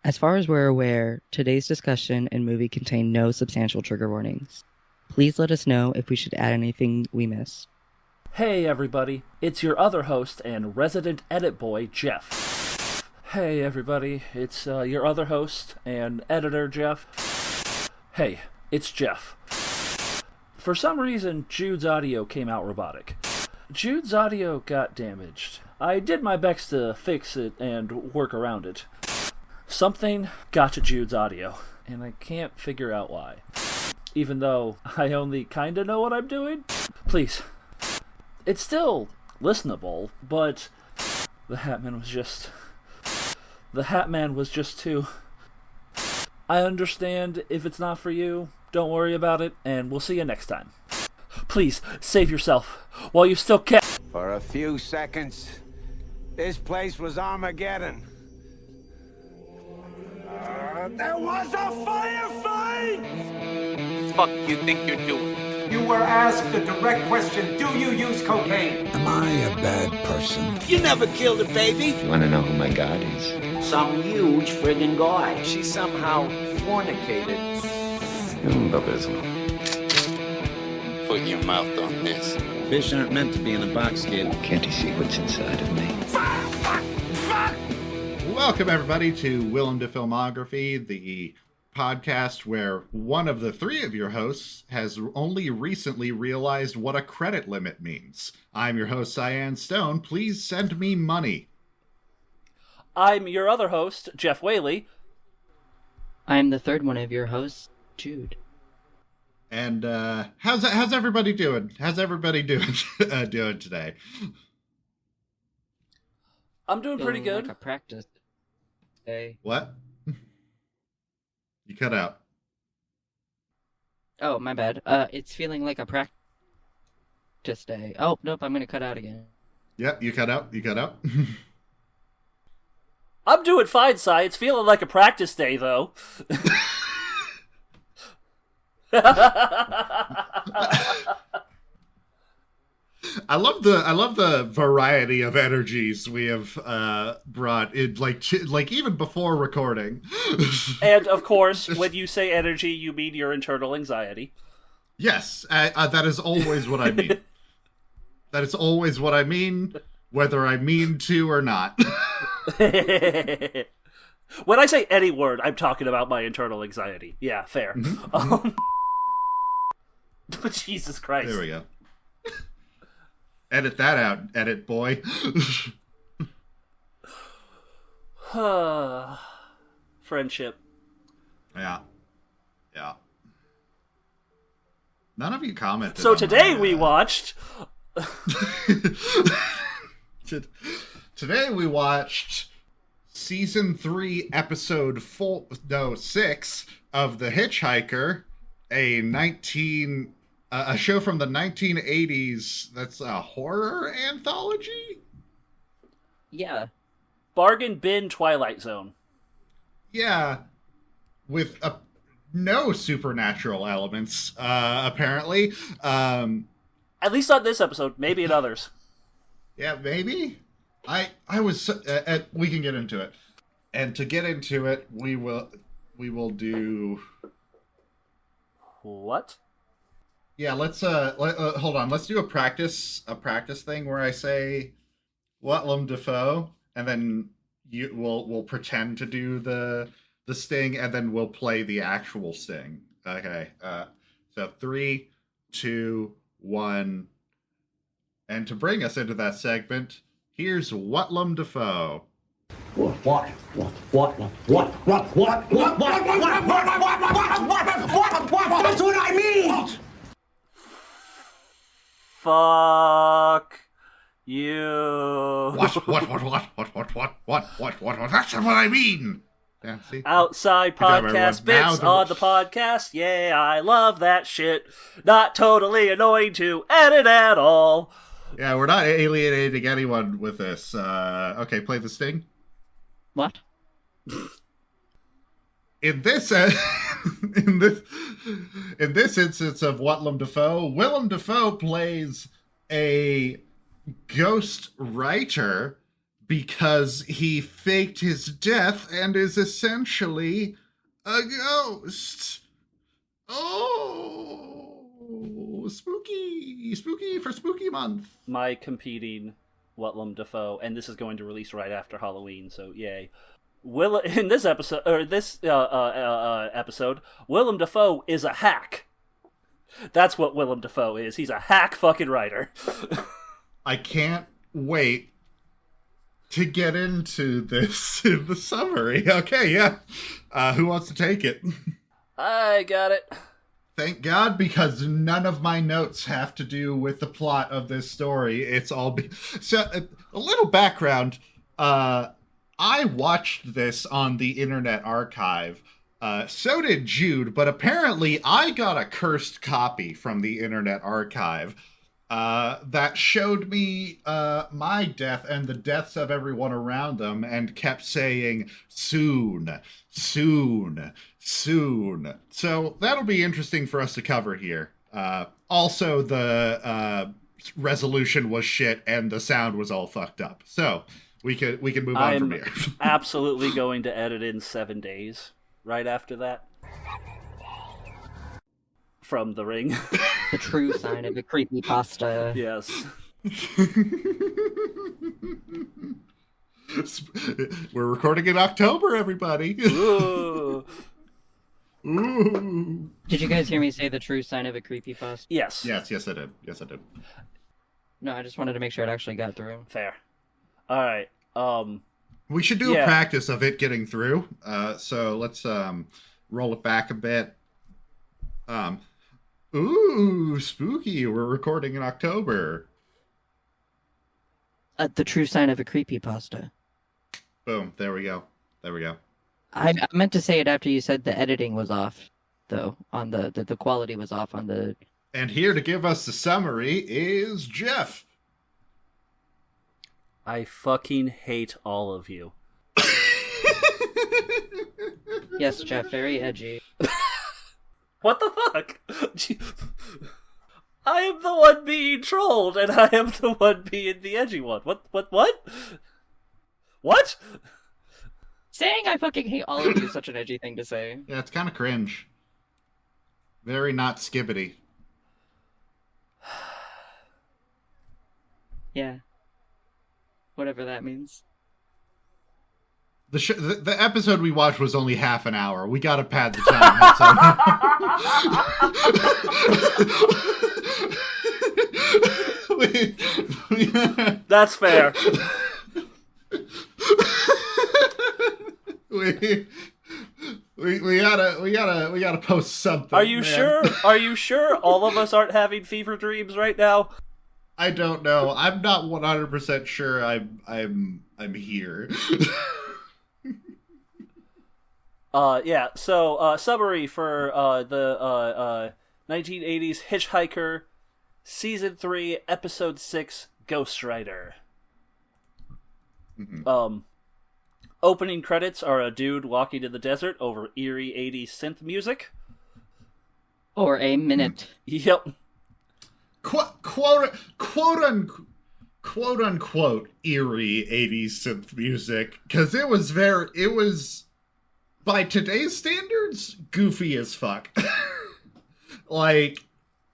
As far as we're aware, today's discussion and movie contain no substantial trigger warnings. Please let us know if we should add anything we missed. Hey everybody, it's your other host and resident edit boy, Jeff. Hey everybody, it's your other host and editor, Jeff. Hey, it's Jeff. For some reason, Jude's audio came out robotic. Jude's audio got damaged. I did my best to fix it and work around it. Something got to Jude's audio, and I can't figure out why. Even though I only kinda know what I'm doing. Please. It's still listenable, but the Hat Man was just too... I understand if it's not for you, don't worry about it, and we'll see you next time. Please, save yourself while you still can. For a few seconds, this place was Armageddon. There was a firefight! Fuck you think you're doing? You were asked a direct question, do you use cocaine? Am I a bad person? You never killed a baby! You want to know who my god is? Some huge friggin' guy. She somehow fornicated. Put your mouth on this. Fish aren't meant to be in a box, kid. Can't you see what's inside of me? Fuck! Welcome, everybody, to Willem to Filmography, the podcast where one of the three of your hosts has only recently realized what a credit limit means. I'm your host, Cyan Stone. Please send me money. I'm your other host, Jeff Whaley. I am the third one of your hosts, Jude. And how's everybody doing? How's everybody doing doing today? I'm doing pretty good. Like a practice day. What? You cut out. Oh, my bad. It's feeling like a practice day. Oh, nope, I'm gonna cut out again. Yep, you cut out. I'm doing fine, Cy. It's feeling like a practice day, though. I love the variety of energies we have brought in, like even before recording. And of course, when you say energy, you mean your internal anxiety. Yes, that is always what I mean. That is always what I mean, whether I mean to or not. When I say any word, I'm talking about my internal anxiety. Yeah, fair. Mm-hmm. Jesus Christ. There we go. Edit that out, edit boy. Friendship. Yeah. None of you commented. So today we watched... Today we watched Season 3, Episode 6 of The Hitchhiker, a show from the 1980s that's a horror anthology? Yeah. Bargain bin Twilight Zone. Yeah. With no supernatural elements, apparently. At least on this episode, maybe in others. Yeah, maybe? I was... we can get into it. And to get into it, we will do... What? Yeah, let's hold on. Let's do a practice thing where I say Willem Dafoe, and then we'll pretend to do the sting, and then we'll play the actual sting. Okay. So 3, 2, 1, and to bring us into that segment, here's Willem Dafoe. What? That's what I mean! Fuck you. What? That's what I mean! Yeah, see? Outside podcast bits on the podcast. Yeah, I love that shit. Not totally annoying to edit at all. Yeah, we're not alienating anyone with this. Okay, play the sting. What? In this in this instance of Willem Dafoe plays a ghostwriter because he faked his death and is essentially a ghost. Oh, spooky for spooky month. My competing Willem Dafoe, and this is going to release right after Halloween, so yay. In this episode, Willem Dafoe is a hack. That's what Willem Dafoe is. He's a hack fucking writer. I can't wait to get into this in the summary. Okay, yeah. Who wants to take it? I got it. Thank God, because none of my notes have to do with the plot of this story. It's all... So, a little background. I watched this on the Internet Archive. So did Jude, but apparently I got a cursed copy from the Internet Archive that showed me my death and the deaths of everyone around them and kept saying, soon, soon, soon. So that'll be interesting for us to cover here. Also, the resolution was shit and the sound was all fucked up. So we can move on from here. Absolutely going to edit in 7 days right after that. From The Ring. The true sign of a creepypasta. Yes. We're recording in October, everybody. Ooh. Ooh. Did you guys hear me say the true sign of a creepypasta? Yes. Yes, I did. Yes, I did. No, I just wanted to make sure it actually got through. Fair. All right. We should do a practice of it getting through. So let's roll it back a bit. Ooh, spooky. We're recording in October. The true sign of a creepypasta. Boom. There we go. I meant to say it after you said the editing was off, though. On the quality was off on the... And here to give us the summary is Jeff. I fucking hate all of you. Yes, Jeff, very edgy. What the fuck? I am the one being trolled, and I am the one being the edgy one. What? What? Saying I fucking hate all of you is such an edgy thing to say. Yeah, it's kind of cringe. Very not skibbity. Yeah. Whatever that means. The episode we watched was only half an hour. We gotta pad the time. That's fair. We gotta post something. Are you man. sure? Are you sure all of us aren't having fever dreams right now? I don't know. I'm not 100% sure I'm here. Yeah, so, summary for, the 1980s Hitchhiker, Season 3, Episode 6, Ghostwriter. Mm-hmm. Opening credits are a dude walking in the desert over eerie 80s synth music. Or a minute. Yep. Quote unquote eerie 80s synth music, because it was by today's standards goofy as fuck. Like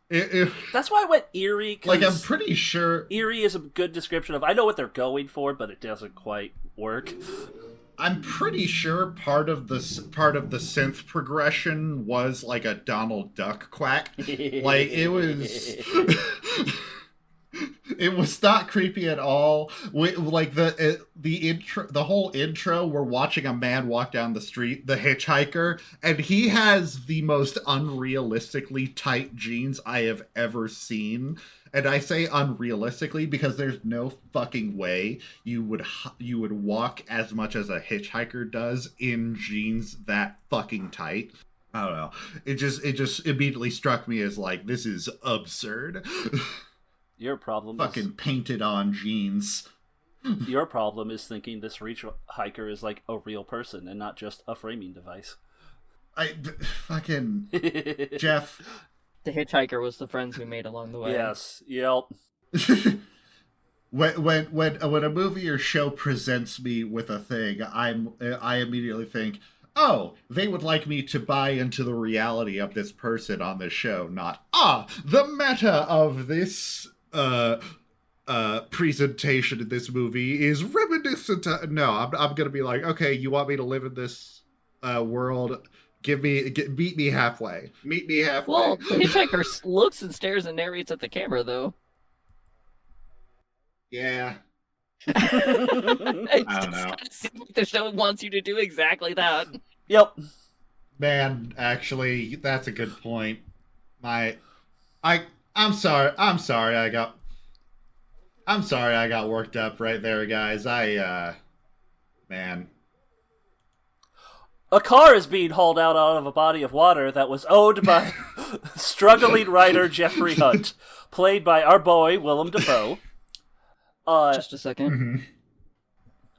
that's why I went eerie. Like, I'm pretty sure eerie is a good description of, I know what they're going for, but it doesn't quite work. I'm pretty sure part of the synth progression was like a Donald Duck quack. Like, it was it was not creepy at all. Like the intro, the whole intro, we're watching a man walk down the street, the hitchhiker, and he has the most unrealistically tight jeans I have ever seen. And I say unrealistically because there's no fucking way you would walk as much as a hitchhiker does in jeans that fucking tight. I don't know. It just immediately struck me as like, this is absurd. Your problem fucking is... painted on jeans. Your problem is thinking this hitchhiker is like a real person and not just a framing device. Fucking Jeff. The hitchhiker was the friends we made along the way. Yes. Yep. when a movie or show presents me with a thing, I immediately think, oh, they would like me to buy into the reality of this person on this show, not the meta of this presentation in this movie is reminiscent to... No, I'm gonna be like, okay, you want me to live in this world? Meet me halfway. Meet me halfway. Well, Hitchhiker looks and stares and narrates at the camera, though. Yeah. I don't know. Seems like the show wants you to do exactly that. Yep. Man, actually, that's a good point. I'm sorry I got worked up right there, guys. Man. A car is being hauled out of a body of water that was owned by struggling writer Jeffrey Hunt, played by our boy Willem Dafoe. Just a second. Mm-hmm.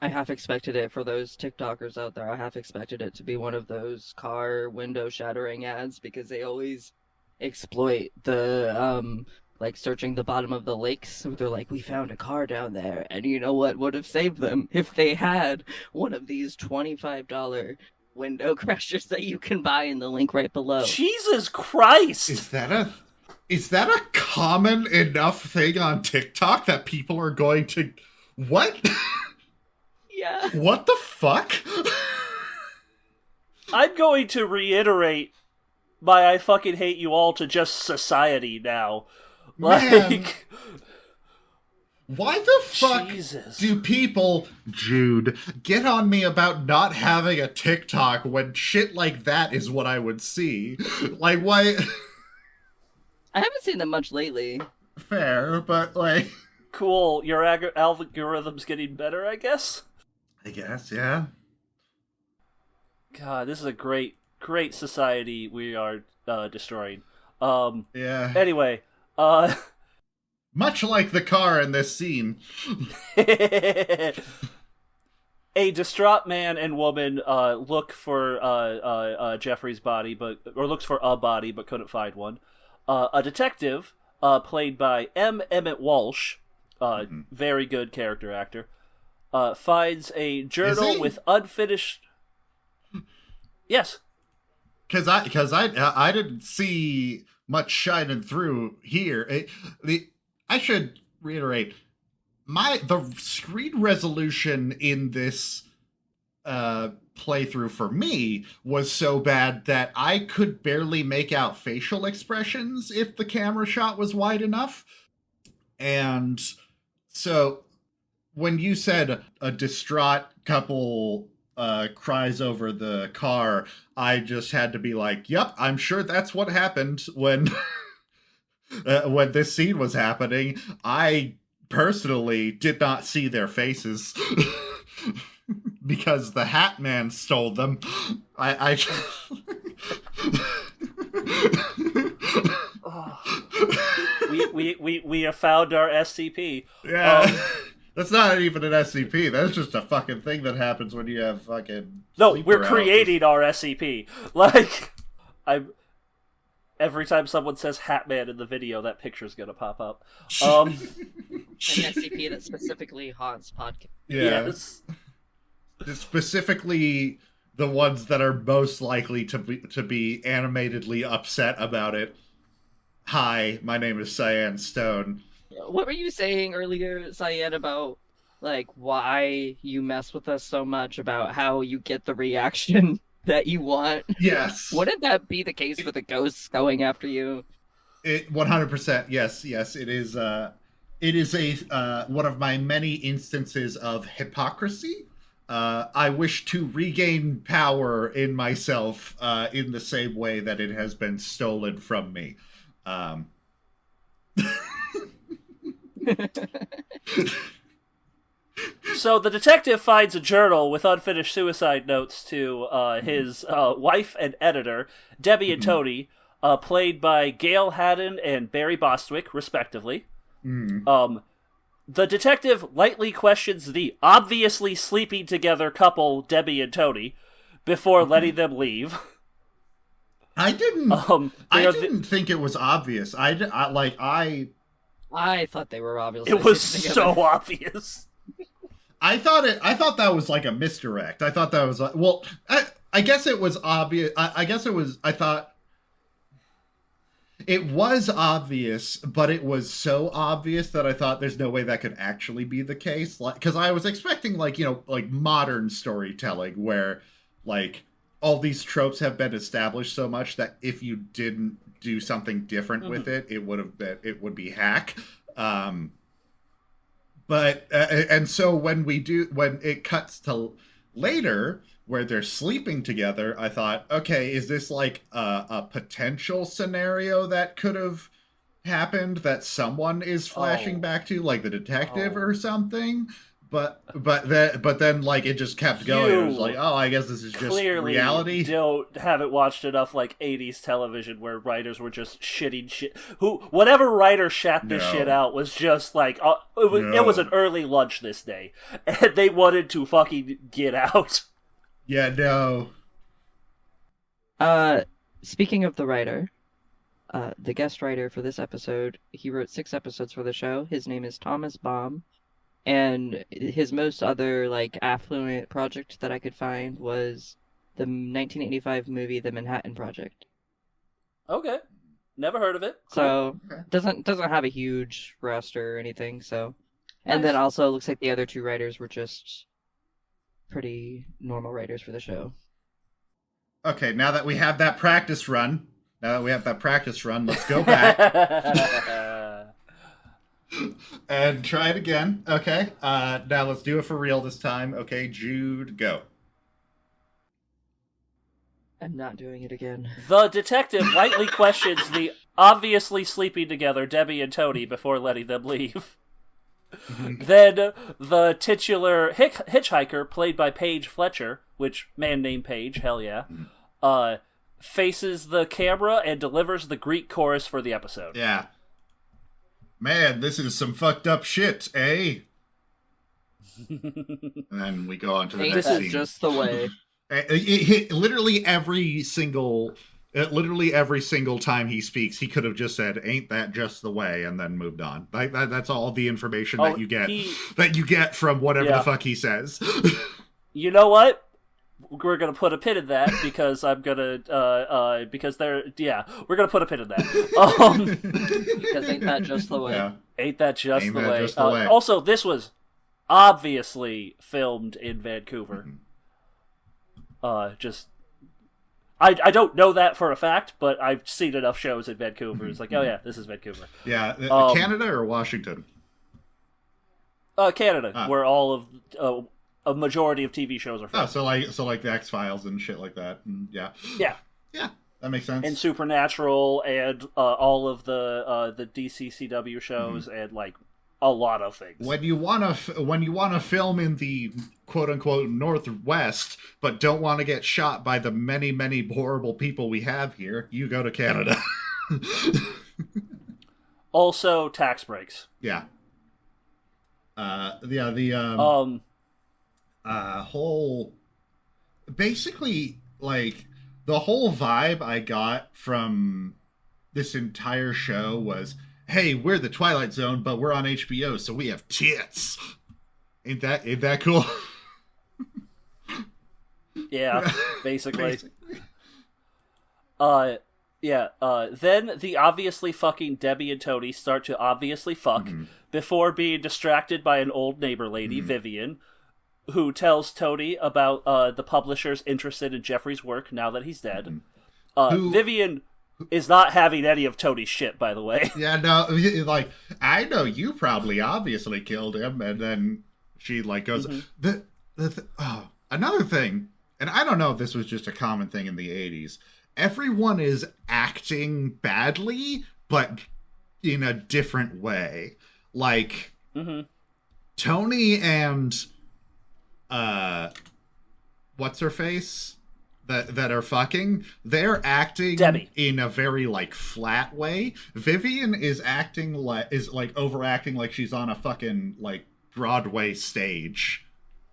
I half expected it, for those TikTokers out there, I half expected it to be one of those car window shattering ads, because they always exploit the, like, searching the bottom of the lakes. They're like, we found a car down there, and you know what would have saved them? If they had one of these $25 window crashers that you can buy in the link right below. Jesus Christ! Is that a common enough thing on TikTok that people are going to... What? Yeah. What the fuck? I'm going to reiterate my I fucking hate you all to just society now. Man. Why the fuck Jesus. do people, Jude, get on me about not having a TikTok when shit like that is what I would see? Like, why... I haven't seen them much lately. Fair, but, like... Cool, your algorithm's getting better, I guess? I guess, yeah. God, this is a great society we are destroying. Yeah. Anyway, Much like the car in this scene. a distraught man and woman look for Jeffrey's body, looks for a body, but couldn't find one. A detective, played by M. Emmett Walsh, very good character actor, finds a journal with unfinished... Yes. Because I didn't see much shining through here. I should reiterate, the screen resolution in this playthrough for me was so bad that I could barely make out facial expressions if the camera shot was wide enough. And so when you said a distraught couple cries over the car, I just had to be like, yep, I'm sure that's what happened when this scene was happening. I personally did not see their faces because the Hat Man stole them. We have found our SCP. Yeah. That's not even an SCP. That's just a fucking thing that happens when you have fucking... No, we're creating our SCP. Like, every time someone says Hat Man in the video, that picture's gonna pop up. An SCP that specifically haunts podcasts. Yeah. Yes. Specifically the ones that are most likely to be animatedly upset about it. Hi, my name is Cyan Stone. What were you saying earlier, Cyan, about, like, why you mess with us so much, about how you get the reaction that you want? Yes. Wouldn't that be the case for the ghosts going after you? 100%. Yes. It is a one of my many instances of hypocrisy. I wish to regain power in myself in the same way that it has been stolen from me. So the detective finds a journal with unfinished suicide notes to his wife and editor, Debbie and Tony, played by Gail Haddon and Barry Bostwick, respectively. The detective lightly questions the obviously sleeping together couple, Debbie and Tony, before letting them leave. I didn't think it was obvious. I thought they were obviously. It was sleeping so together. obvious. I thought that was like a misdirect. I thought that was like, well, I guess it was obvious. I guess it was. I thought it was obvious, but it was so obvious that I thought there's no way that could actually be the case. Like, because I was expecting like like modern storytelling where like all these tropes have been established so much that if you didn't do something different with it, it would be hack. But and so when it cuts to later where they're sleeping together, I thought, okay, is this like a potential scenario that could have happened that someone is flashing back to, like the detective or something? But then like it just kept going. It was like, oh, I guess this is just Clearly reality. haven't watched enough like 80s television where writers were just shitting shit. Whatever writer shat this shit out was just like it was an early lunch this day, and they wanted to fucking get out. Yeah, no. Speaking of the writer, the guest writer for this episode, he wrote 6 episodes for the show. His name is Thomas Baum. And his most other, like, affluent project that I could find was the 1985 movie The Manhattan Project. Okay. Never heard of it. So, doesn't have a huge roster or anything, so... And then also, it looks like the other 2 writers were just pretty normal writers for the show. Okay, now that we have that practice run, let's go back. And try it again. Okay. Now let's do it for real this time. Okay, Jude, go. I'm not doing it again. The detective lightly questions the obviously sleeping together Debbie and Tony before letting them leave. Then the titular hitchhiker, played by Paige Fletcher, which man named Paige, hell yeah, faces the camera and delivers the Greek chorus for the episode. Yeah. Man, this is some fucked up shit, eh? And then we go on to the next scene. This is just the way. Literally every single time he speaks, he could have just said, "Ain't that just the way?" and then moved on. Like that's all the information that you get from whatever the fuck he says. You know what? We're gonna put a pin in that because I'm gonna because we're gonna put a pin in that. Because ain't that just the way? Yeah. Ain't that just the way? Also, this was obviously filmed in Vancouver. I don't know that for a fact, but I've seen enough shows in Vancouver. It's like, oh yeah, this is Vancouver. Yeah, Canada or Washington? Canada, where all of a majority of TV shows are filmed. So like the X-Files and shit like that. And yeah, that makes sense. And Supernatural and all of the DC CW shows and like a lot of things. When you want to film in the quote unquote Northwest, but don't want to get shot by the many horrible people we have here, you go to Canada. Also, tax breaks. Yeah. Whole basically like the whole vibe I got from this entire show was, hey, we're the Twilight Zone, but we're on HBO, so we have tits. Ain't that cool? Yeah, basically. Then the obviously fucking Debbie and Tony start to obviously fuck before being distracted by an old neighbor lady, Vivian, who tells Tony about the publishers interested in Jeffrey's work now that he's dead. Vivian is not having any of Tony's shit, by the way. Yeah, no, like, I know you probably obviously killed him, and then she, like, goes... Another thing, and I don't know if this was just a common thing in the 80s, everyone is acting badly, but in a different way. Like, Tony and... what's her face that are fucking, they're acting Debbie in a very like flat way. Vivian is acting like overacting like she's on a fucking like Broadway stage.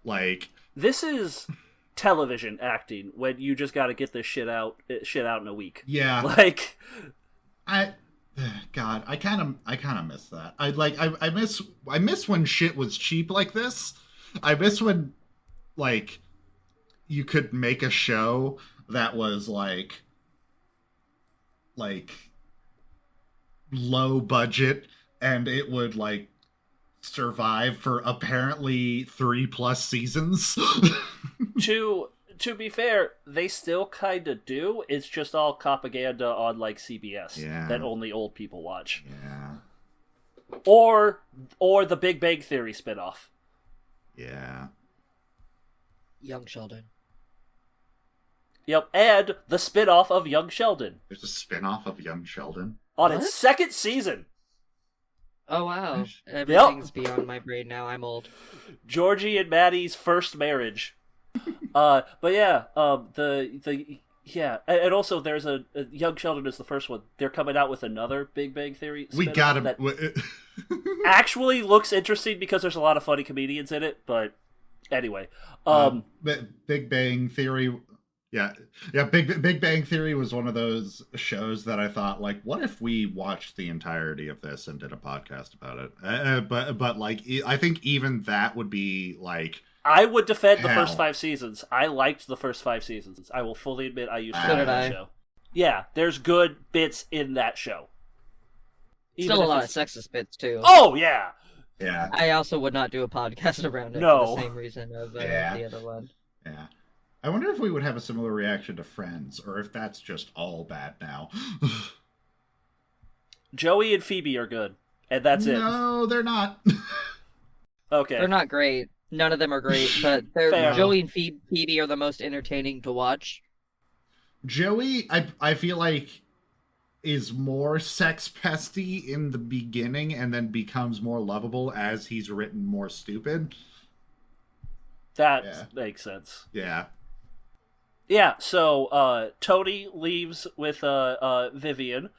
Like, this is television acting when you just got to get this shit out in a week. Yeah. Like God, I kind of miss that. I miss when shit was cheap like this. I miss when like you could make a show that was like low budget and it would like survive for apparently 3+ seasons. To be fair, they still kind of do. It's just all propaganda on like CBS that only old people watch. Yeah. Or the Big Bang Theory spinoff. Yeah. Young Sheldon. Yep, and the spinoff of Young Sheldon. There's a spinoff of Young Sheldon on its second season. Oh wow. Everything's beyond my brain now. I'm old. Georgie and Maddie's first marriage. But yeah, and also there's a Young Sheldon is the first one. They're coming out with another Big Bang Theory. We gotta. That actually looks interesting because there's a lot of funny comedians in it. But anyway, Big Bang Theory. Yeah. Big Bang Theory was one of those shows that I thought, like, what if we watched the entirety of this and did a podcast about it? But like, I think even that would be like. I would defend the first 5 seasons. I liked the first 5 seasons. I will fully admit I used to like that show. Yeah, there's good bits in that show. Still a lot of sexist bits, too. Oh, yeah! Yeah. I also would not do a podcast around it for the same reason of the other one. Yeah. I wonder if we would have a similar reaction to Friends, or if that's just all bad now. Joey and Phoebe are good, and that's it. No, they're not. Okay. They're not great. None of them are great, but Joey and Phoebe are the most entertaining to watch. Joey, I feel like, is more sex pesty in the beginning and then becomes more lovable as he's written more stupid. That makes sense. Yeah. Yeah, so Tony leaves with Vivian,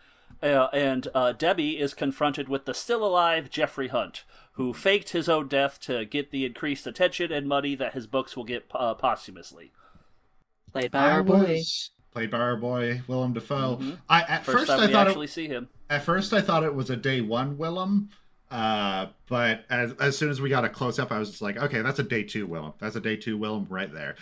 and Debbie is confronted with the still-alive Jeffrey Hunt, who faked his own death to get the increased attention and money that his books will get posthumously. Played by our boy. Played by our boy, Willem Dafoe. Mm-hmm. At first time we actually see him. At first I thought it was a day one Willem, but as soon as we got a close-up, I was just like, okay, that's a day 2 Willem. That's a day 2 Willem right there.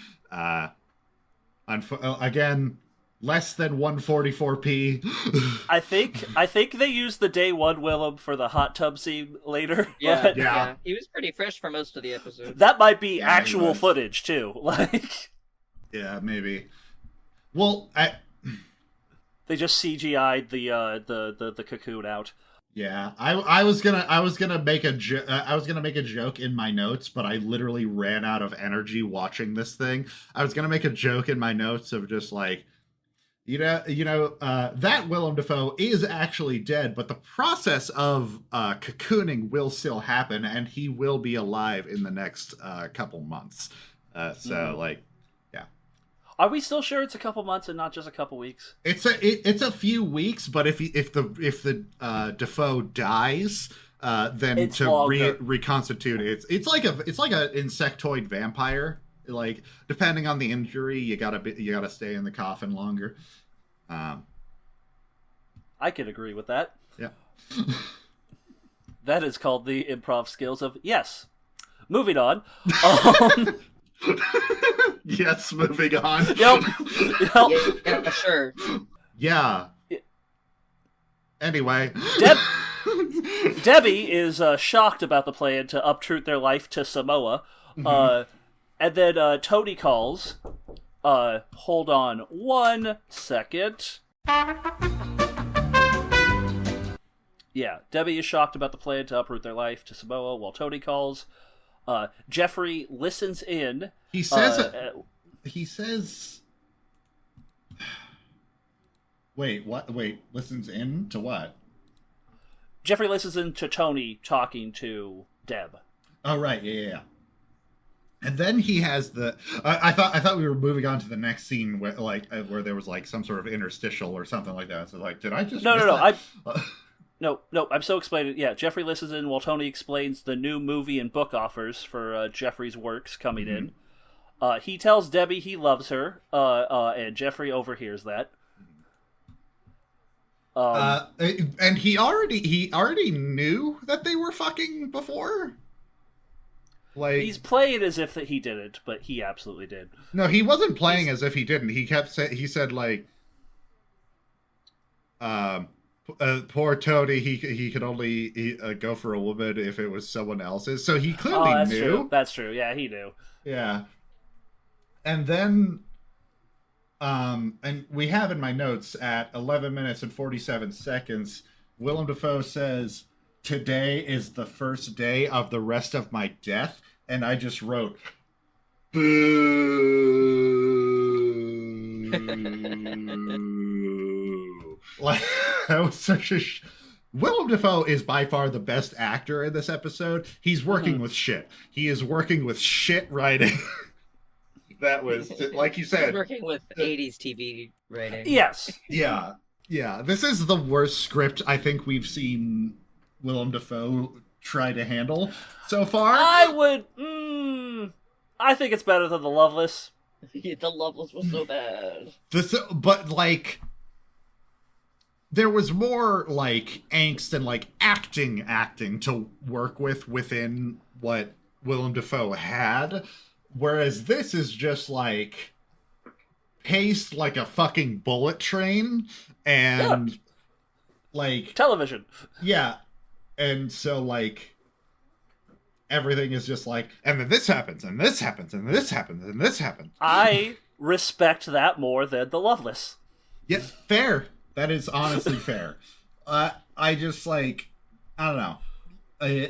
Again, less than 144p. I think they used the day 1 Willem for the hot tub scene later. Yeah. He was pretty fresh for most of the episode. That might be actual footage too. Like, yeah, maybe. Well, they just CGI'd the cocoon out. Yeah, I was gonna make a joke in my notes, but I literally ran out of energy watching this thing. I was gonna make a joke in my notes of just like, that Willem Dafoe is actually dead, but the process of cocooning will still happen, and he will be alive in the next couple months. Like, yeah. Are we still sure it's a couple months and not just a couple weeks? It's a few weeks, but if the Dafoe dies, then it's to reconstitute it's like an insectoid vampire. Like, depending on the injury, you gotta stay in the coffin longer. I can agree with that. Yeah. That is called the improv skills of yes. Moving on. Yes, moving on. Yep. Yeah, sure. Yeah. Anyway. Debbie is shocked about the plan to uproot their life to Samoa. And then Tony calls. Hold on 1 second. Yeah, Debbie is shocked about the plan to uproot their life to Samoa while Tony calls. Jeffrey listens in. He says... Wait, what? Wait, listens in to what? Jeffrey listens in to Tony talking to Deb. Oh, right, yeah. And then he has the. I thought we were moving on to the next scene where there was like some sort of interstitial or something like that. So like, did I just? No. No. I'm so excited. Yeah, Jeffrey listens in while Tony explains the new movie and book offers for Jeffrey's works coming in. He tells Debbie he loves her, and Jeffrey overhears that. And he already knew that they were fucking before. Like, he's playing as if that he didn't, but he absolutely did. No, he wasn't playing as if he didn't. He said like, poor Tony, he could only go for a woman if it was someone else's. So he clearly knew. True. That's true. Yeah, he knew. Yeah. And then, and we have in my notes at 11 minutes and 47 seconds, Willem Dafoe says, "Today is the first day of the rest of my death," and I just wrote, "Boo." Like, that was such a... Willem Dafoe is by far the best actor in this episode. He's working with shit. He is working with shit writing. That was, like you said... He's working with 80s TV writing. Yes. Yeah. This is the worst script I think we've seen Willem Dafoe try to handle so far. I think it's better than The Loveless. The Loveless was so bad. But, like... There was more, like, angst and, like, acting to work with within what Willem Dafoe had. Whereas this is just, like, paced like a fucking bullet train. And, like... Television. Yeah. And so, like... Everything is just like, and then this happens, and this happens, and this happens, and this happens. I respect that more than The Loveless. Yeah, fair. That is honestly fair. I just, like, I don't know.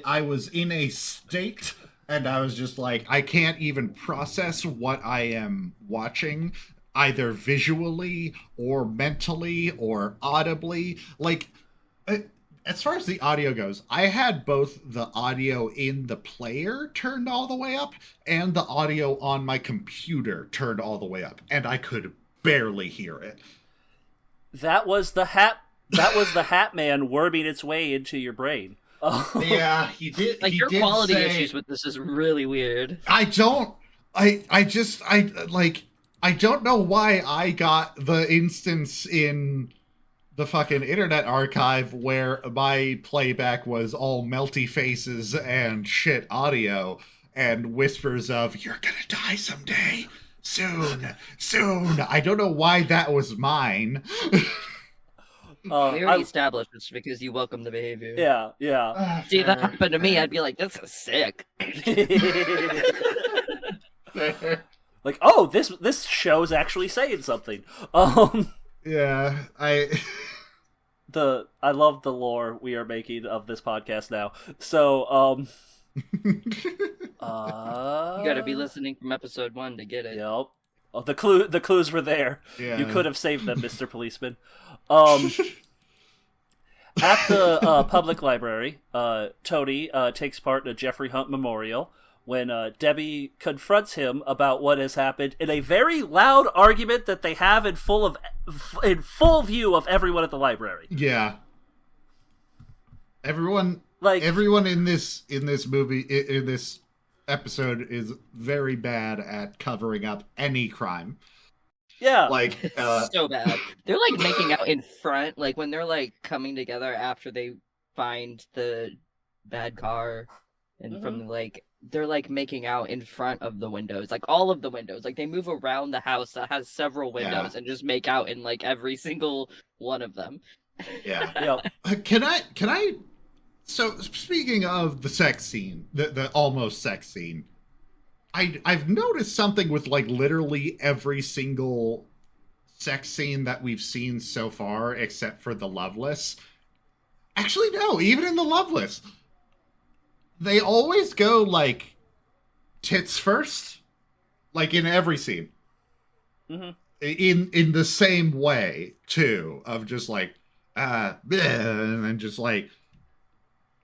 I was in a state, and I was just like, I can't even process what I am watching, either visually or mentally or audibly. Like, as far as the audio goes, I had both the audio in the player turned all the way up and the audio on my computer turned all the way up, and I could barely hear it. That was the hat man worming its way into your brain. Yeah, he did. Like, your quality issues with this is really weird. I don't know why I got the instance in the fucking Internet Archive where my playback was all melty faces and shit audio and whispers of, "You're gonna die someday. Soon. I don't know why that was mine." We already established it's because you welcome the behavior. Yeah. See, if that happened to me, I'd be like, "This is sick." Like, oh, this show's actually saying something. Yeah, I love the lore we are making of this podcast now. So, you gotta be listening from episode 1 to get it. Yep. Oh, the clues were there. Yeah. You could have saved them, Mr. Policeman. At the public library, Tony takes part in a Jeffrey Hunt memorial when Debbie confronts him about what has happened in a very loud argument that they have in full view of everyone at the library. Yeah. Everyone in this movie, in this episode, is very bad at covering up any crime. Yeah. Like, so bad. They're like making out in front, like when they're like coming together after they find the bad car, and from like they're like making out in front of the windows, like all of the windows. Like they move around the house that has several windows and just make out in like every single one of them. Yeah. Yep. Can I? So speaking of the sex scene, the almost sex scene, I've noticed something with like literally every single sex scene that we've seen so far, except for the Loveless. Actually, no, even in the Loveless, they always go like tits first, like in every scene. Mm-hmm. In the same way too, of just like and then just like,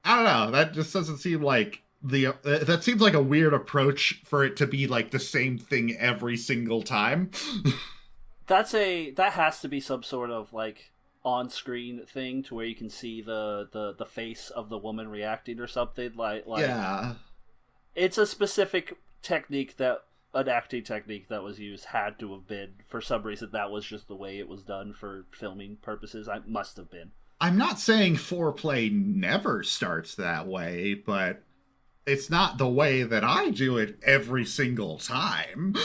I don't know, that just doesn't seem like that seems like a weird approach for it to be like the same thing every single time. That has to be some sort of like on-screen thing to where you can see the face of the woman reacting or something like yeah. It's a specific technique that an acting technique that was used had to have been, for some reason, that was just the way it was done for filming purposes. I must have been. I'm not saying foreplay never starts that way, but it's not the way that I do it every single time.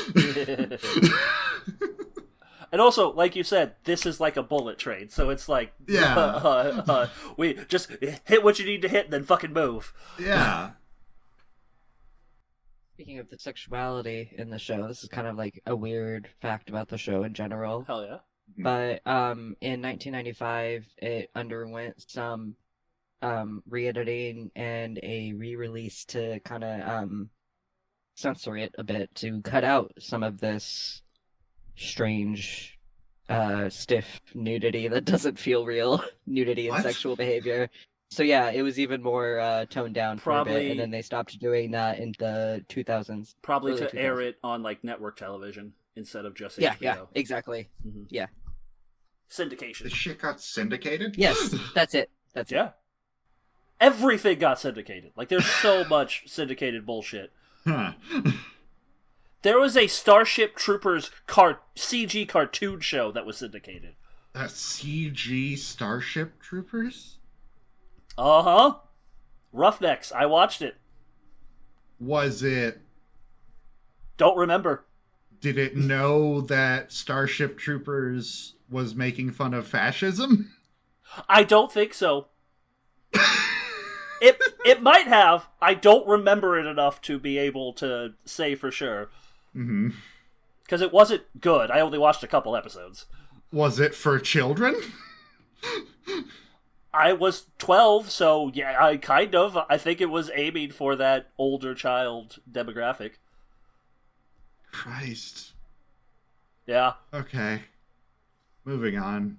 And also, like you said, this is like a bullet train, so it's like, we just hit what you need to hit and then fucking move. Yeah. Speaking of the sexuality in the show, this is kind of like a weird fact about the show in general. Hell yeah. But in 1995, it underwent some re-editing and a re-release to kind of censor it a bit to cut out some of this strange, stiff nudity that doesn't feel real, nudity and sexual behavior. So yeah, it was even more toned down for a bit, and then they stopped doing that in the 2000s. Probably to air it on like network television instead of just HBO. Yeah, exactly. Mm-hmm. Yeah. Syndication. This shit got syndicated? Yes, that's it. That's it. Everything got syndicated. Like, there's so much syndicated bullshit. Huh. There was a Starship Troopers CG cartoon show that was syndicated. A CG Starship Troopers? Uh-huh. Roughnecks. I watched it. Was it... Don't remember. Did it know that Starship Troopers was making fun of fascism? I don't think so. It might have. I don't remember it enough to be able to say for sure. Mm-hmm. Because it wasn't good. I only watched a couple episodes. Was it for children? I was 12, so yeah, I think it was aiming for that older child demographic. Christ. Yeah. Okay. Moving on.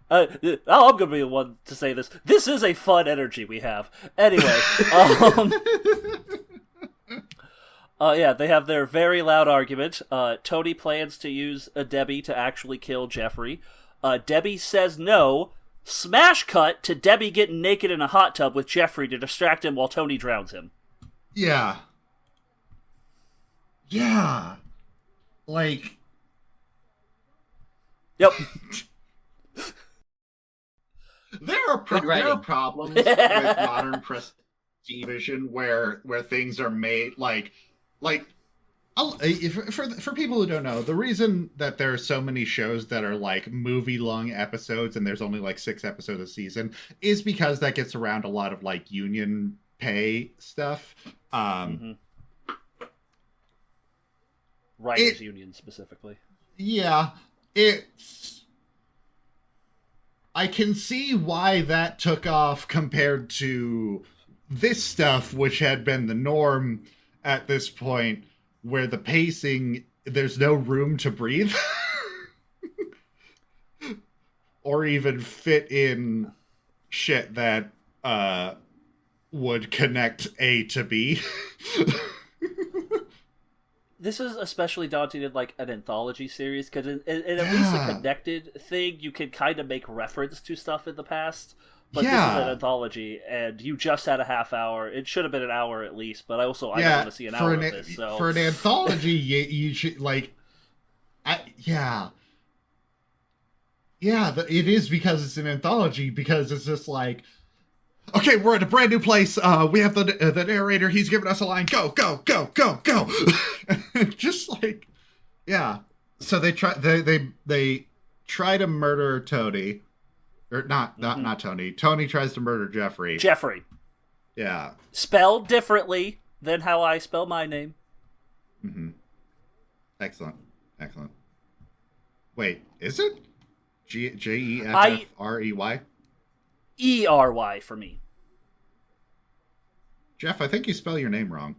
I'm gonna be the one to say this. This is a fun energy we have. Anyway, yeah, they have their very loud argument. Tony plans to use a Debbie to actually kill Jeffrey. Debbie says no. Smash cut to Debbie getting naked in a hot tub with Jeffrey to distract him while Tony drowns him. Yeah. Yeah. Like... Yep. There are problems with modern prestige television where things are made for people who don't know, the reason that there are so many shows that are like movie-long episodes and there's only like 6 episodes a season is because that gets around a lot of like union pay stuff. Writers' union specifically. Yeah, I can see why that took off compared to this stuff, which had been the norm at this point, where the pacing, there's no room to breathe. Or even fit in shit that would connect A to B. This is especially daunting in like an anthology series, because in at least a connected thing, you can kind of make reference to stuff in the past. But this is an anthology, and you just had a half hour. It should have been an hour at least, but I don't want to see an hour of this. So for an anthology, you should like, it is because it's an anthology, because it's just like, okay, we're at a brand new place. We have the narrator. He's giving us a line. Go, go, go, go, go. Just like, yeah. So they try to murder Tony, or not Tony. Tony tries to murder Jeffrey. Yeah. Spelled differently than how I spell my name. Mm-hmm. Excellent. Wait, is it Jeffrey? ERY for me. Jeff, I think you spell your name wrong.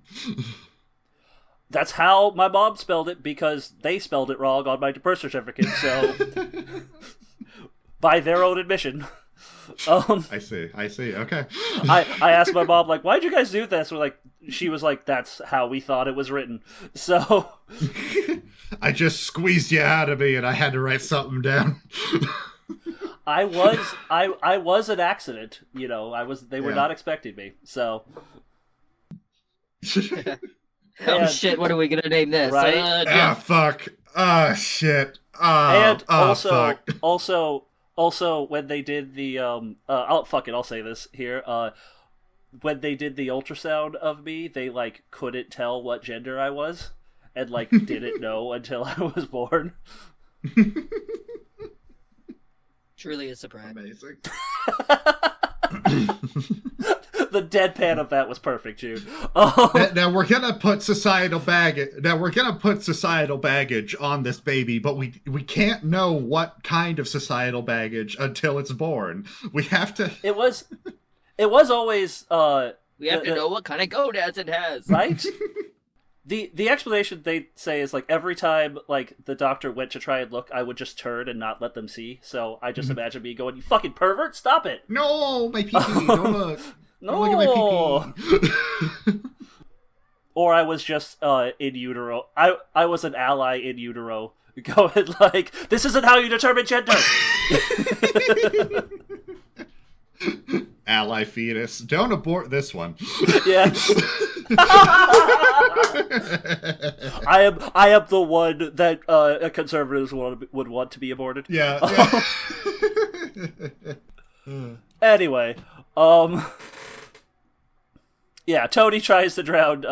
That's how my mom spelled it, because they spelled it wrong on my birth certificate, so... by their own admission. I see, okay. I asked my mom, like, why'd you guys do this? She was like, that's how we thought it was written. So... I just squeezed you out of me and I had to write something down. I was an accident. You know, they were not expecting me. So. Oh shit! What are we gonna name this? Right? Fuck. Shit. And Fuck. also, when they did the I'll say this here. When they did the ultrasound of me, they like couldn't tell what gender I was, and like didn't know until I was born. Truly a surprise. Amazing. The deadpan of that was perfect, Jude. Now we're gonna put societal baggage. On this baby, but we can't know what kind of societal baggage until it's born. We have to. It was always. We have to know what kind of gonads it has, right? The explanation they say is like every time like the doctor went to try and look, I would just turn and not let them see. So I just imagine me going, "You fucking pervert! Stop it!" No, my pee. Don't look. No. Don't look at my pee. Or I was just in utero. I was an ally in utero, going like, "This isn't how you determine gender." Ally fetus. Don't abort this one. Yeah. I am the one that conservatives would want to be aborted. Yeah. Anyway, yeah, Tony tries to drown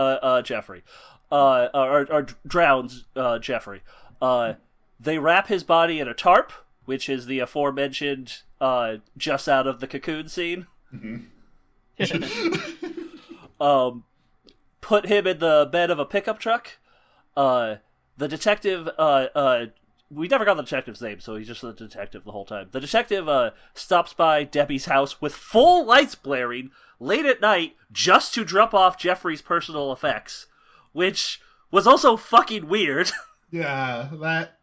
Jeffrey, or drowns Jeffrey. They wrap his body in a tarp, which is the aforementioned just out of the cocoon scene. Put him in the bed of a pickup truck. The detective, we never got the detective's name, so he's just the detective the whole time. The detective stops by Debbie's house with full lights blaring late at night just to drop off Jeffrey's personal effects, which was also fucking weird. Yeah, that.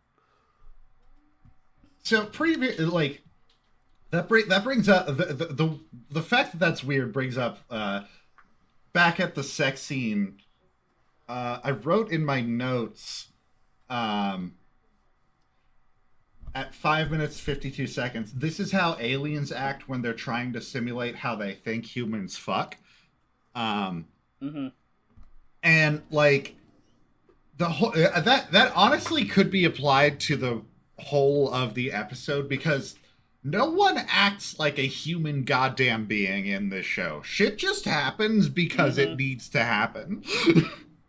So that brings up the fact that that's weird brings up back at the sex scene. I wrote in my notes at 5 minutes 52 seconds. This is how aliens act when they're trying to simulate how they think humans fuck. And like the whole that honestly could be applied to the whole of the episode, because no one acts like a human goddamn being in this show. Shit just happens because it needs to happen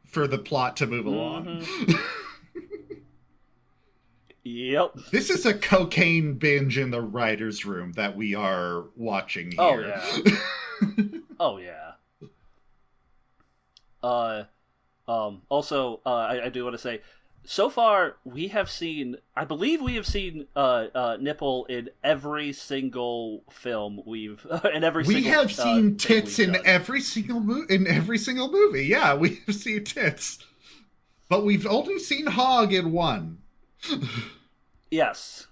for the plot to move along. Yep. This is a cocaine binge in the writer's room that we are watching here. Oh yeah. Oh yeah. Also, I do want to say, so far we have seen, I believe we have seen nipple in every single film we've in every we single have seen tits in done. every single movie. Yeah, we have seen tits, but we've only seen hog in one. Yes.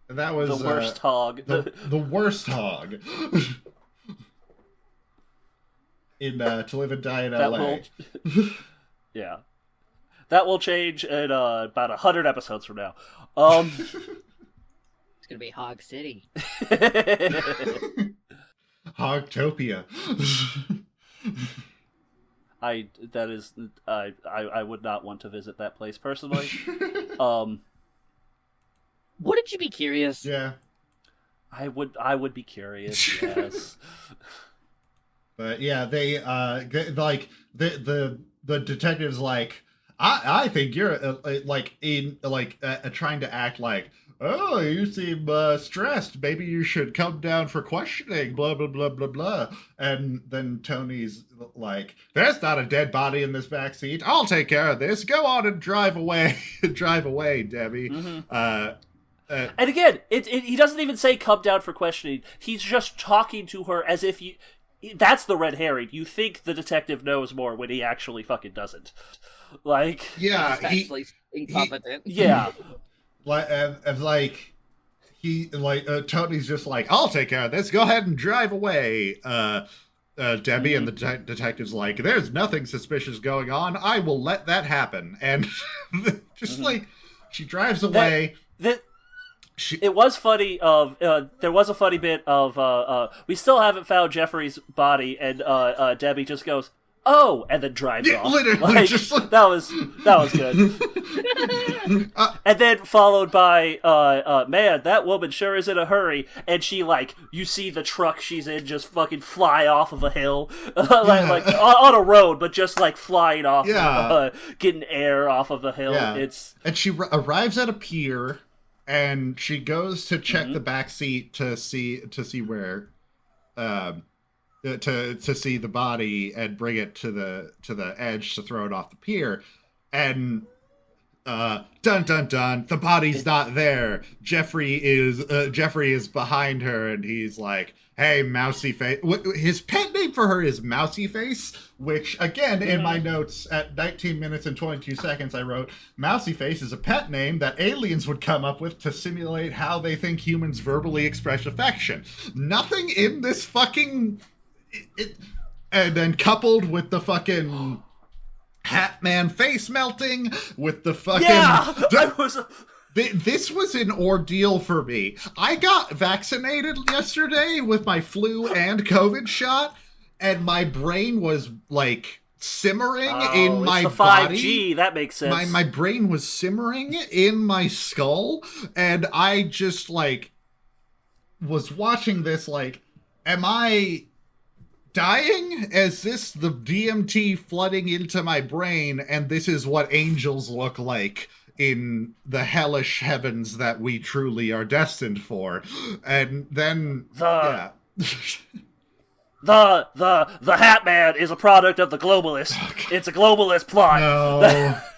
That was the worst hog. The worst hog. In To Live and Die in LA. Yeah. That will change in about 100 episodes from now. It's gonna be Hog City. Hogtopia. I would not want to visit that place personally. Wouldn't you be curious? Yeah. I would be curious, yes. But yeah, they like the detective's like, I think you're trying to act like, oh, you seem stressed. Maybe you should come down for questioning. Blah blah blah blah blah. And then Tony's like, "There's not a dead body in this back seat. I'll take care of this. Go on and drive away, drive away, Debbie." And again, he doesn't even say come down for questioning. He's just talking to her as if you. That's the red herring. You think the detective knows more when he actually fucking doesn't. Like, yeah, he's actually incompetent. Yeah, Tony's just like, I'll take care of this. Go ahead and drive away, Debbie. And the detective's like, there's nothing suspicious going on. I will let that happen. And just like she drives away. It was funny. There was a funny bit of we still haven't found Jeffrey's body, and Debbie just goes, "Oh," and then drives off. Literally, that was good. And then followed by, man, that woman sure is in a hurry. And she, you see the truck she's in just fucking fly off of a hill, like on a road, but just flying off, getting air off of the hill. Yeah. And she arrives at a pier, and she goes to check the back seat to see where. To see the body and bring it to the edge to throw it off the pier, and dun dun dun, the body's not there. Jeffrey is behind her, and he's like, "Hey, Mousy Face." His pet name for her is Mousy Face, which again in my notes at 19 minutes and 22 seconds I wrote, "Mousy Face is a pet name that aliens would come up with to simulate how they think humans verbally express affection." Nothing in this fucking. And then coupled with the fucking Hat Man face melting, with the fucking... This was an ordeal for me. I got vaccinated yesterday with my flu and COVID shot, and my brain was, simmering in my it's the body. 5G, that makes sense. My brain was simmering in my skull, and I just, was watching this, am I... dying? Is this the DMT flooding into my brain, and this is what angels look like in the hellish heavens that we truly are destined for? And then the Hat Man is a product of the globalists. Okay. It's a globalist plot.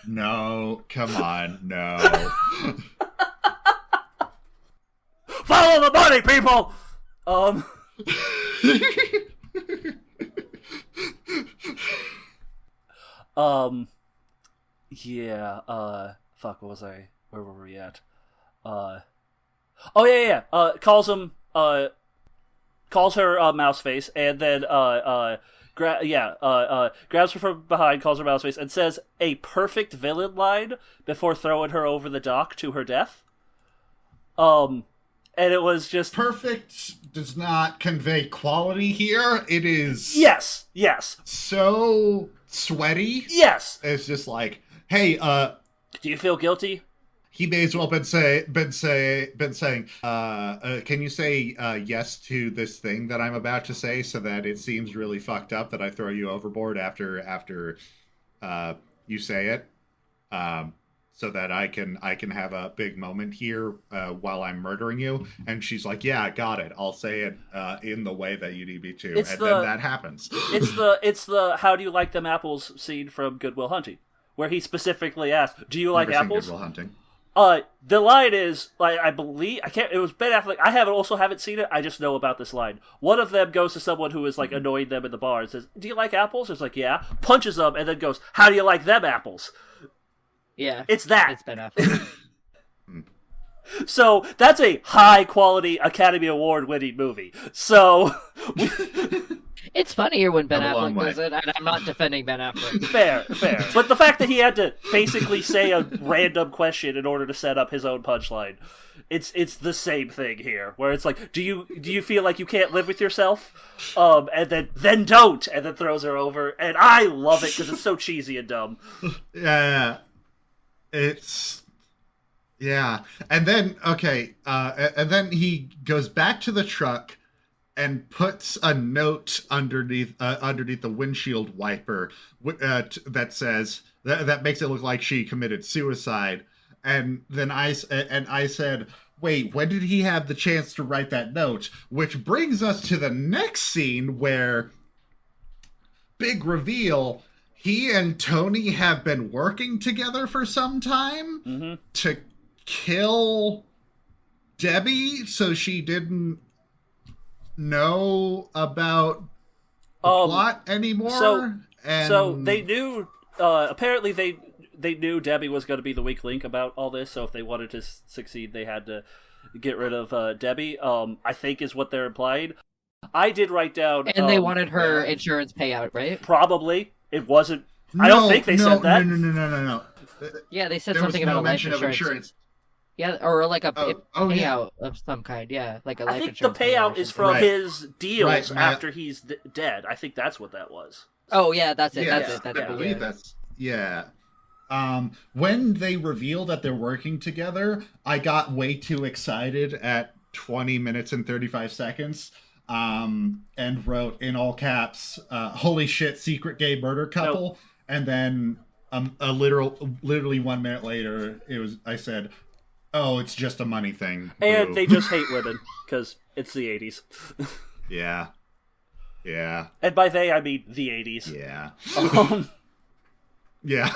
No, come on, no. Follow the money, people. Fuck, what was I? Where were we at? Calls her mouse face, and then grabs her from behind, calls her mouse face, and says a perfect villain line before throwing her over the dock to her death. And it was just... Perfect does not convey quality here. It is... Yes. So sweaty. Yes. It's just hey, do you feel guilty? He may as well been saying, can you say yes to this thing that I'm about to say, so that it seems really fucked up that I throw you overboard after you say it? So that I can have a big moment here while I'm murdering you. And she's like, "Yeah, got it. I'll say it in the way that you need me to." Then that happens. It's the "How do you like them apples" scene from Good Will Hunting, where he specifically asked, "Do you like apples?" Good Will Hunting. The line is I believe I can't. It was Ben Affleck. I haven't seen it. I just know about this line. One of them goes to someone who is annoying them in the bar and says, "Do you like apples?" It's yeah. Punches them and then goes, "How do you like them apples?" Yeah. It's that. It's Ben Affleck. So that's a high quality Academy Award winning movie. So it's funnier when Ben Affleck does it, and I'm not defending Ben Affleck. Fair. But the fact that he had to basically say a random question in order to set up his own punchline, it's the same thing here, where it's do you feel like you can't live with yourself? And then don't, and then throws her over, and I love it because it's so cheesy and dumb. Yeah. And then and then he goes back to the truck and puts a note underneath the windshield wiper that says that makes it look like she committed suicide. And then I said, wait, when did he have the chance to write that note? Which brings us to the next scene, where big reveal. He and Tony have been working together for some time to kill Debbie, so she didn't know about the plot anymore. So they knew. Apparently, they knew Debbie was going to be the weak link about all this. So if they wanted to succeed, they had to get rid of Debbie. I think is what they're implying. I did write down, and they wanted her insurance payout, right? Probably. It wasn't. I don't think they said that. No. Yeah, they said there something was no about mention life of insurance. Yeah, or like a payout yeah. of some kind. Yeah, like a I life think the insurance payout payout or is something. from his deals Right, after he's dead. I think that's what that was. Oh yeah, that's it. Yes, That's it. I believe that's when they reveal that they're working together, I got way too excited at 20 minutes and 35 seconds, and wrote in all caps, "Holy shit, secret gay murder couple!" Nope. And then literally 1 minute later, I said, "Oh, it's just a money thing." And Boo. they just hate women because it's the 80s. Yeah. And by they, I mean the 80s. Yeah. Yeah.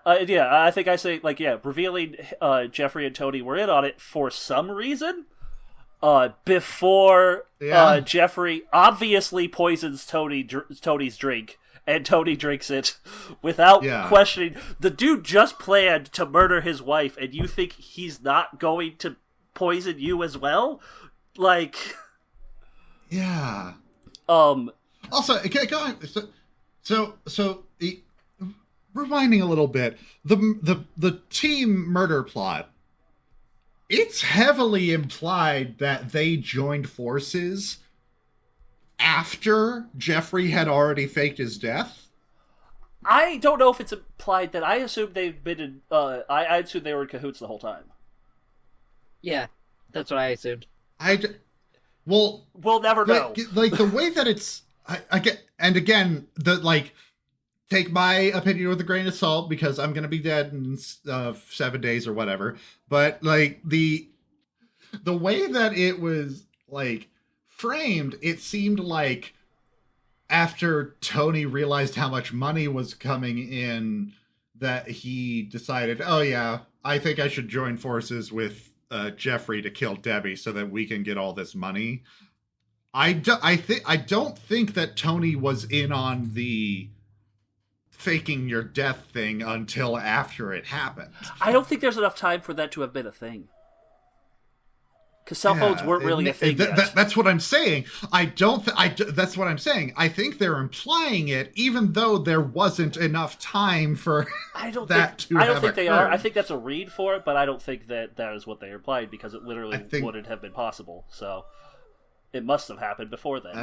I think I say, revealing Jeffrey and Tony were in on it for some reason. Before Jeffrey obviously poisons Tony's drink, and Tony drinks it without questioning. The dude just planned to murder his wife, and you think he's not going to poison you as well? Like... Yeah. Also, rewinding a little bit, the team murder plot. It's heavily implied that they joined forces after Jeffrey had already faked his death. I don't know if it's implied that. I assume they've been in. I assume they were in cahoots the whole time. Yeah, that's what I assumed. We'll never know. Like the way that it's, I get, and again, take my opinion with a grain of salt because I'm gonna be dead in 7 days or whatever. But like the way that it was like framed, it seemed like after Tony realized how much money was coming in, that he decided, oh yeah, I think I should join forces with Jeffrey to kill Debbie so that we can get all this money. I don't think that Tony was in on the faking your death thing until after it happened. I don't think there's enough time for that to have been a thing. Because cell phones weren't really a thing yet. That's what I'm saying. That's what I'm saying. I think they're implying it, even though there wasn't enough time for I don't that think they are. I think that's a read for it, but I don't think that is what they implied because it literally wouldn't have been possible. So it must have happened before then.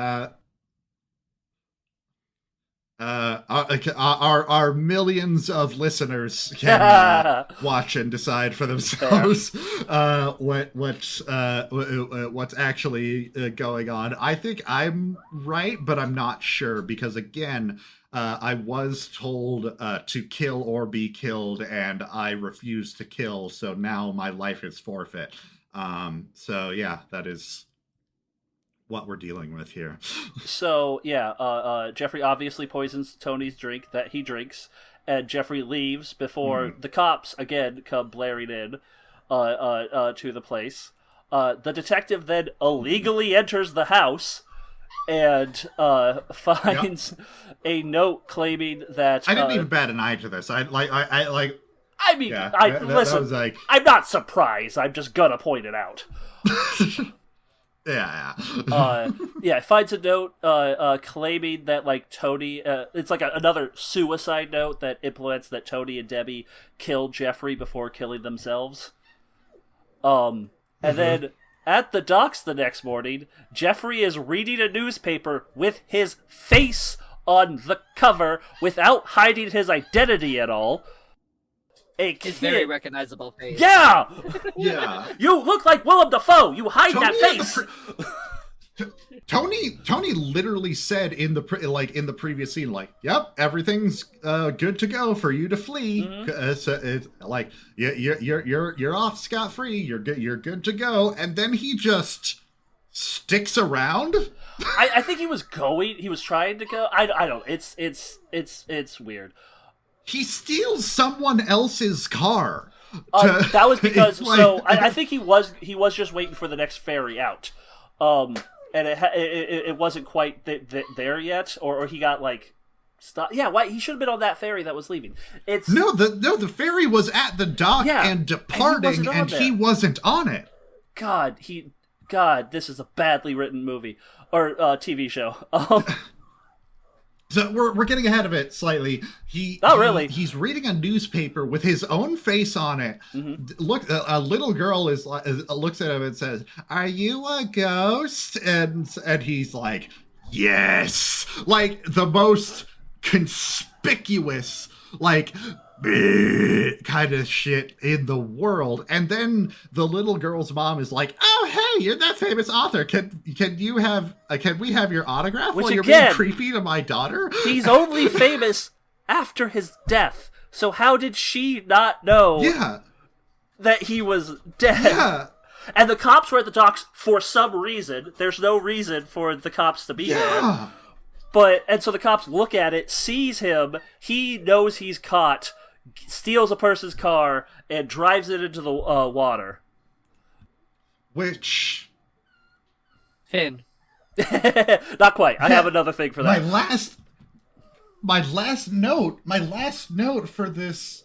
Our millions of listeners can watch and decide for themselves what's actually going on. I think I'm right, but I'm not sure because again, I was told to kill or be killed, and I refused to kill. So now my life is forfeit. So yeah, that is what we're dealing with here. So yeah, Jeffrey obviously poisons Tony's drink that he drinks, and Jeffrey leaves before the cops again come blaring in to the place. The detective then illegally enters the house and finds a note claiming that I didn't even bat an eye to this. Listen, was like... I'm not surprised. I'm just gonna point it out. Yeah. Finds a note claiming that like Tony, it's like another suicide note that implements that Tony and Debbie killed Jeffrey before killing themselves. And then at the docks the next morning, Jeffrey is reading a newspaper with his face on the cover without hiding his identity at all. His very recognizable face. Yeah! Yeah. You look like Willem Dafoe! You hide that face! Tony literally said in the previous scene, like, "Yep, everything's good to go for you to flee." So it's like, you're off scot free. You're good to go. And then he just sticks around. I think he was trying to go. I don't. It's weird. He steals someone else's car. That was because I think he was just waiting for the next ferry out, and it wasn't quite there yet, or he got like stuck. Yeah, why he should have been on that ferry that was leaving. The ferry was at the dock and departing, and he wasn't on it. God, this is a badly written movie or TV show. So we're getting ahead of it slightly. Really? He's reading a newspaper with his own face on it. Look, a little girl looks at him and says, "Are you a ghost?" And he's like, "Yes!" Like the most conspicuous, like kind of shit in the world. And then the little girl's mom is like, "Oh, hey, you're that famous author. Can we have your autograph?" Which while you're again, being creepy to my daughter? He's only famous after his death. So how did she not know that he was dead? Yeah. And the cops were at the docks for some reason. There's no reason for the cops to be there. And so the cops look at it, sees him, he knows he's caught, steals a person's car, and drives it into the water. Which... Finn. Not quite. I have another thing for that. My last note for this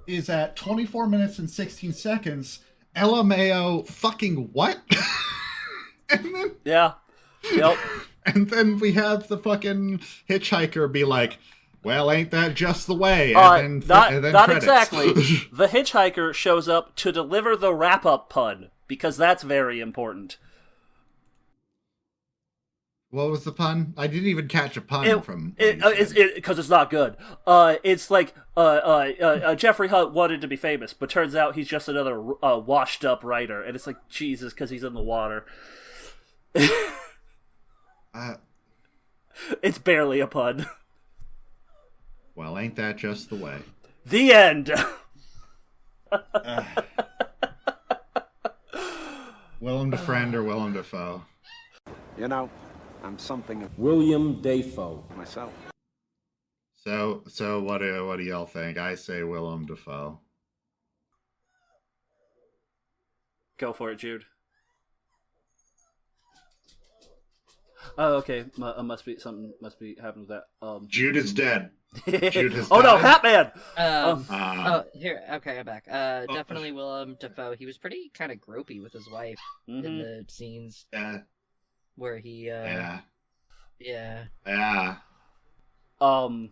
is at 24 minutes and 16 seconds. LMAO fucking what? And then... Yeah. Yep. And then we have the fucking hitchhiker be like, "Well, ain't that just the way?" And then not credits. exactly. The hitchhiker shows up to deliver the wrap-up pun, because that's very important. What was the pun? I didn't even catch a pun from... Because it's not good. It's like Jeffrey Hunt wanted to be famous, but turns out he's just another washed-up writer. And it's like, Jesus, because he's in the water. It's barely a pun. Well, ain't that just the way? The end. Willem to friend or Willem to foe? You know, I'm something of William Dafoe. myself. So what do y'all think? I say Willem Dafoe. Go for it, Jude. Oh, okay. Must be happening with that. Jude is dead. Jude has oh no, died. Hat Man. Here, okay, I'm back. Definitely Willem Dafoe. He was pretty kind of gropey with his wife in the scenes where he. Yeah. Willem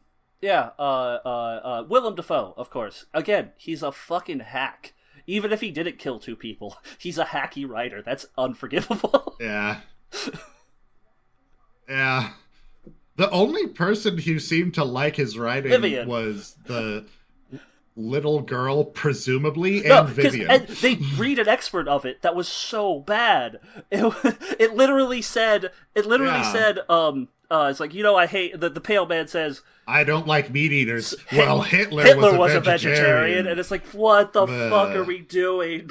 Dafoe, of course. Again, he's a fucking hack. Even if he didn't kill two people, he's a hacky writer. That's unforgivable. Yeah. Yeah. The only person who seemed to like his writing Vivian. was the little girl, presumably, and Vivian. And they read an expert of it that was so bad. It literally said, it's like, I hate, the pale man says, "I don't like meat eaters." Well, Hitler was a vegetarian. And it's like, what the fuck are we doing?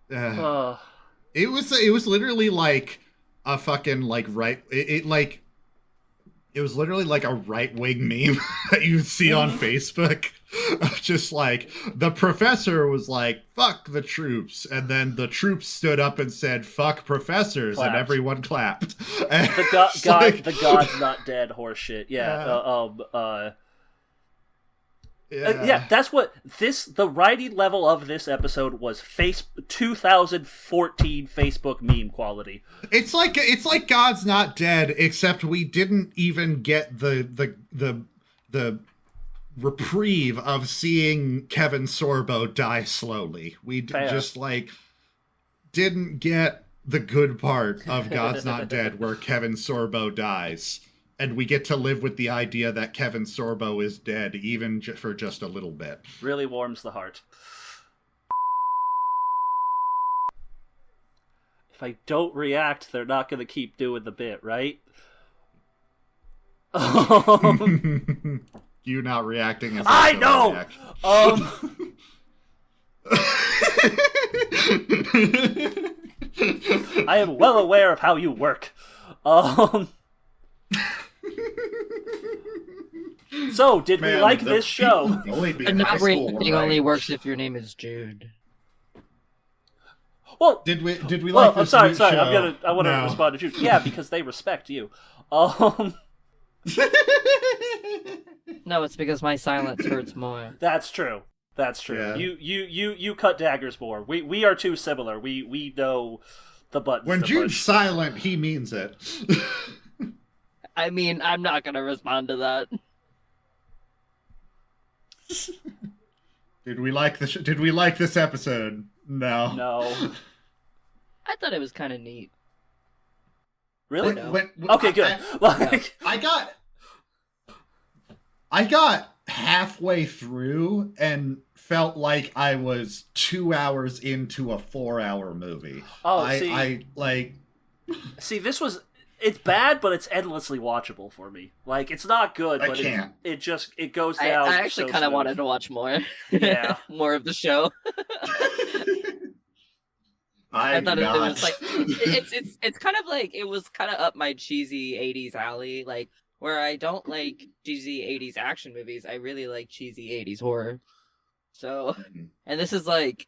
It was literally like a fucking like right. It was literally like a right-wing meme that you see on Facebook. Just like, the professor was like, "Fuck the troops." And then the troops stood up and said, "Fuck professors." Clapped. And everyone clapped. The God's not dead horse shit. Yeah, that's what the writing level of this episode was 2014 Facebook meme quality. It's like God's not dead, except we didn't even get the reprieve of seeing Kevin Sorbo die slowly. We just didn't get the good part of God's not dead, where Kevin Sorbo dies. And we get to live with the idea that Kevin Sorbo is dead, even for just a little bit. Really warms the heart. If I don't react, they're not going to keep doing the bit, right? You not reacting is I know! I am well aware of how you work. So, did we like this show? And not reacting only works if your name is Jude. Well, did we like this I'm sorry. show? I want to respond to Jude. Yeah, because they respect you. No, it's because my silence hurts more. That's true. Yeah. You cut daggers more. We are too similar. We know the buttons. When Jude's silent, he means it. I mean, I'm not gonna respond to that. Did we like this episode? No. No. I thought it was kind of neat. Really? Okay, good. I got halfway through and felt like I was 2 hours into a 4-hour movie. Oh, see, it's bad, but it's endlessly watchable for me. Like, it's not good, but it goes down. I actually kind of wanted to watch more. Yeah. More of the show. I thought it was like it's kind of like it was kind of up my cheesy 80s alley, like where I don't like cheesy 80s action movies. I really like cheesy 80s horror. So, and this is like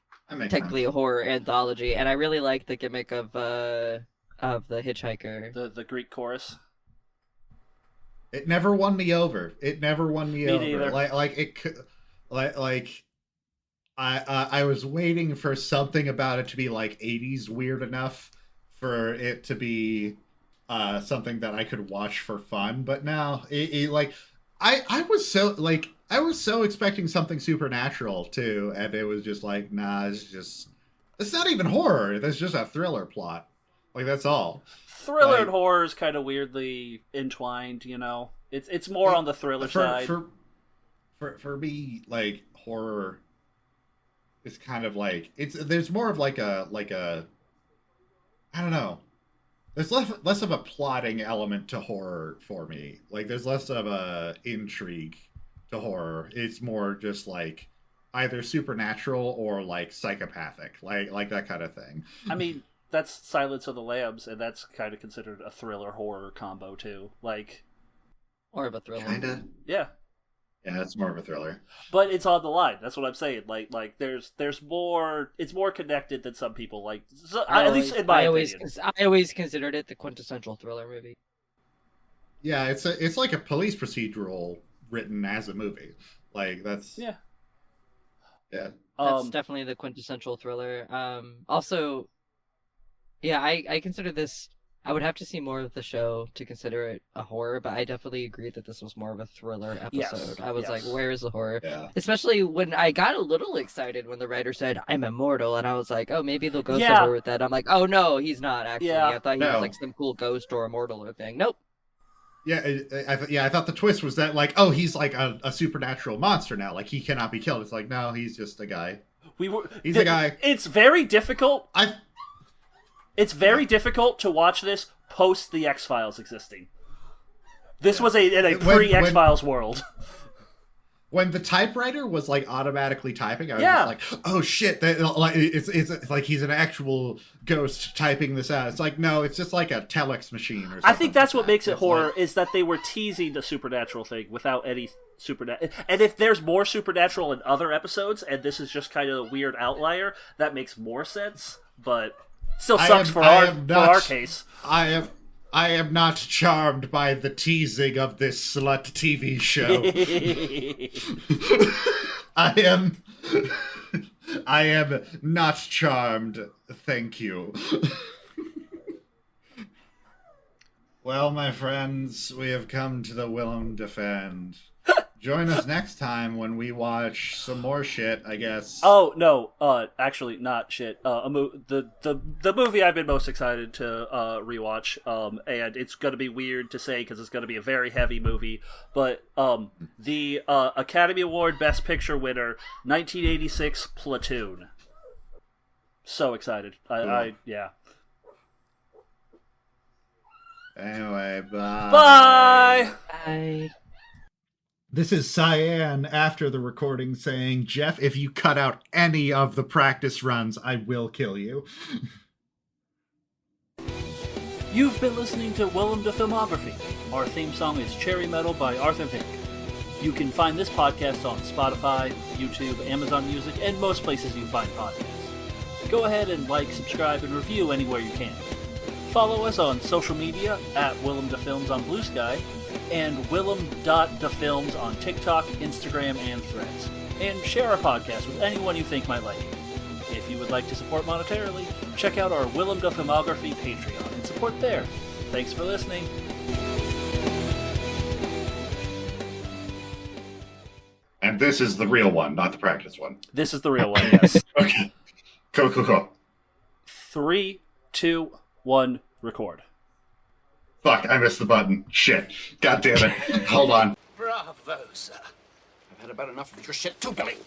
technically a horror anthology, and I really like the gimmick of the Hitchhiker, the Greek chorus. It never won me over. Me over. Neither. I was waiting for something about it to be like 80s weird enough for it to be something that I could watch for fun, but now I was so expecting something supernatural too, and it was just like, nah, it's not even horror. That's just a thriller plot. Like, that's all. Thriller and horror is kind of weirdly entwined, you know. It's more on the thriller side. For me, like, horror is kind of like there's more of like a I don't know. There's less of a plotting element to horror for me. Like, there's less of a intrigue to horror. It's more just like either supernatural or like psychopathic, like that kind of thing. I mean, that's Silence of the Lambs, and that's kind of considered a thriller horror combo too. Like, more of a thriller. Kinda. Yeah. Yeah, it's more of a thriller. But it's on the line. That's what I'm saying. Like there's more. It's more connected than some people like. At least in my opinion. I always considered it the quintessential thriller movie. Yeah, it's like a police procedural written as a movie. Like, that's yeah. That's definitely the quintessential thriller. Also, yeah, I consider this. I would have to see more of the show to consider it a horror, but I definitely agree that this was more of a thriller episode. Yes, I was like, where is the horror? Yeah. Especially when I got a little excited when the writer said, I'm immortal, and I was like, oh, maybe they'll go somewhere with that. I'm like, oh, no, he's not, actually. Yeah. I thought he was like some cool ghost or immortal or thing. Nope. Yeah, I thought the twist was that, like, oh, he's like a supernatural monster now. Like, he cannot be killed. It's like, no, he's just a guy. He's a guy. It's very difficult. It's very difficult to watch this post the X-Files existing. This was in a pre-X-Files world. When the typewriter was like automatically typing, I was just like, "Oh shit!" It's like he's an actual ghost typing this out. It's like, no, it's just like a telex machine or something. I think that's what makes it horror, is that they were teasing the supernatural thing without any supernatural. And if there's more supernatural in other episodes, and this is just kind of a weird outlier, that makes more sense. But still sucks for our case. I am not charmed by the teasing of this slut TV show. I am not charmed, thank you. Well, my friends, we have come to the Willem Defend. Join us next time when we watch some more shit, I guess. Oh, no, actually, not shit. The movie I've been most excited to rewatch, and it's going to be weird to say because it's going to be a very heavy movie, but the Academy Award Best Picture winner, 1986 Platoon. So excited. Yeah. Anyway, bye. Bye! Bye. This is Cyan after the recording saying, Jeff, if you cut out any of the practice runs, I will kill you. You've been listening to Willem the Filmography. Our theme song is Cherry Metal by Arthur Vink. You can find this podcast on Spotify, YouTube, Amazon Music, and most places you find podcasts. Go ahead and like, subscribe, and review anywhere you can. Follow us on social media at Willem the Films on Blue Sky, and Willem.thefilms on TikTok, Instagram, and Threads. And share our podcast with anyone you think might like it. If you would like to support monetarily, check out our Willem the Filmography Patreon and support there. Thanks for listening. And this is the real one, not the practice one. This is the real one, yes. Okay. Cool. 3, 2, 1, record. Fuck, I missed the button. Shit. God damn it. Hold on. Bravo, sir. I've had about enough of your shit too, Billy.